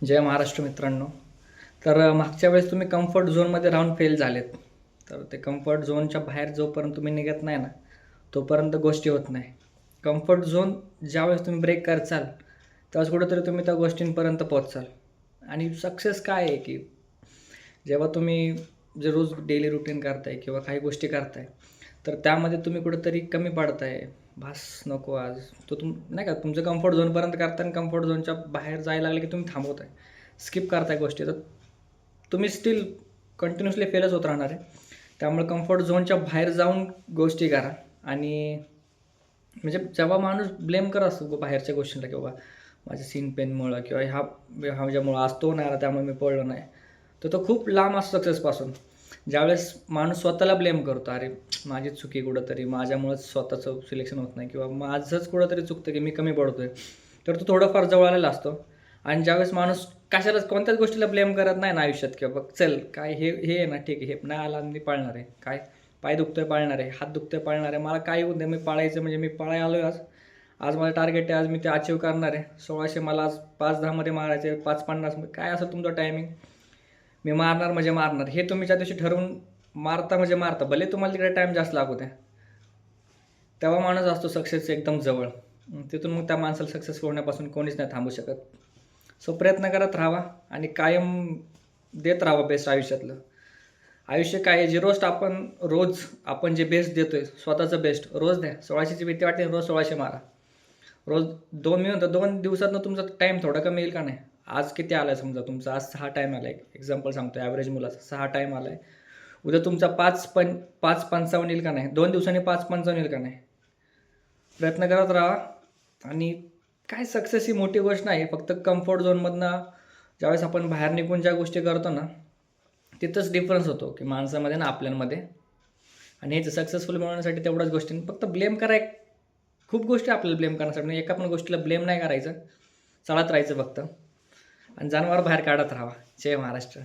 जय महाराष्ट्र मित्रांनो. तर मागच्या वेळेस तुम्ही कम्फर्ट झोनमध्ये राहून फेल झालेत. तर ते कम्फर्ट झोनच्या बाहेर जोपर्यंत तुम्ही निघत नाही ना, तोपर्यंत गोष्टी होत नाही. कम्फर्ट झोन ज्यावेळेस तुम्ही ब्रेक करचाल, त्यावेळेस कुठेतरी तुम्ही त्या गोष्टींपर्यंत पोहोचाल. आणि सक्सेस काय आहे, की जेव्हा तुम्ही जे रोज डेली रुटीन करताय किंवा काही गोष्टी करताय, तर त्यामध्ये तुम्ही कुठेतरी कमी पडताय, भास नको आज, तो नाही का तुमचं कम्फर्ट झोनपर्यंत करताय आणि कम्फर्ट झोनच्या बाहेर जायला लागले की तुम्ही थांबवताय, स्किप करताय गोष्टी, तर तुम्ही स्टील कंटिन्युअसली फेलच होत राहणार आहे. त्यामुळे कम्फर्ट झोनच्या बाहेर जाऊन गोष्टी करा. आणि म्हणजे जेव्हा माणूस ब्लेम करत असतो बाहेरच्या गोष्टींना, की बाबा माझ्या सीन पेनमुळं किंवा ह्याच्यामुळं आज तो नाही आला त्यामुळे मी पडलो नाही, तर तो खूप लांब असतो सक्सेसपासून. ज्यावेळेस माणूस स्वतःला ब्लेम करतो, अरे माझीच चुकी कुठंतरी, माझ्यामुळंच स्वतःचं सिलेक्शन होत नाही किंवा माझंच कुठंतरी चुकतं की मी कमी पडतोय, तर तो थोडंफार जवळ आलेला असतो. आणि ज्यावेळेस माणूस कशालाच कोणत्याच गोष्टीला ब्लेम करत नाही ना आयुष्यात, किंवा बघ चल काय हे आहे ना, ठीक आहे, हे नाही आला मी पाळणार आहे, काय पाय दुखतोय पाळणार आहे, हात दुखतोय पाळणार आहे, मला काय होऊ दे, मी पाळायचं म्हणजे मी पाळाय आलो आहे. आज आज माझं टार्गेट आहे, आज मी ते अचीव करणार आहे. 1600 मला आज 5-10 मारायचे, 5:50 काय असेल तुमचं टायमिंग, मी मारणार म्हणजे मारणार. हे तुम्ही ज्या दिवशी ठरवून मारता म्हणजे मारता, भले तुम्हाला तिकडे टाईम जास्त लागू द्या, तेव्हा माणूस असतो सक्सेस एकदम जवळ. तिथून मग त्या माणसाला सक्सेसफुल होण्यापासून कोणीच नाही थांबू शकत. सो प्रयत्न करत राहावा आणि कायम देत राहावं बेस्ट आयुष्यातलं. आयुष्य काय आहे, जे रोज आपण जे बेस्ट देतोय, स्वतःचं बेस्ट रोज द्या. 1600ची भीती वाटते, रोज 1600 मारा. रोज 2 मिनिट 2 दिवसातनं तुमचा टाईम थोडा कमी येईल का नाही. आज किती आला आहे, समजा तुमचा आज 6 टाईम आला आहे, एक्झाम्पल सांगतो, ॲव्हरेज मुलाचा 6 टाईम आला आहे. उद्या तुमचा 5:55 येईल का नाही, 2 दिवसांनी 5:55 येईल का नाही. प्रयत्न करत राहा. आणि काय सक्सेस ही मोठी गोष्ट नाही, फक्त कम्फर्ट झोनमधनं ज्यावेळेस आपण बाहेर निघून ज्या गोष्टी करतो ना, तिथंच डिफरन्स होतो की माणसामध्ये ना आपल्यांमध्ये. आणि हे सक्सेसफुल मिळवण्यासाठी तेवढ्याच गोष्टी, फक्त ब्लेम करा. खूप गोष्टी आपल्याला ब्लेम करण्यासाठी, म्हणजे एका पण गोष्टीला ब्लेम नाही करायचं, चालत राहायचं फक्त आणि जनावर बाहेर काढत राहावा. जय महाराष्ट्र.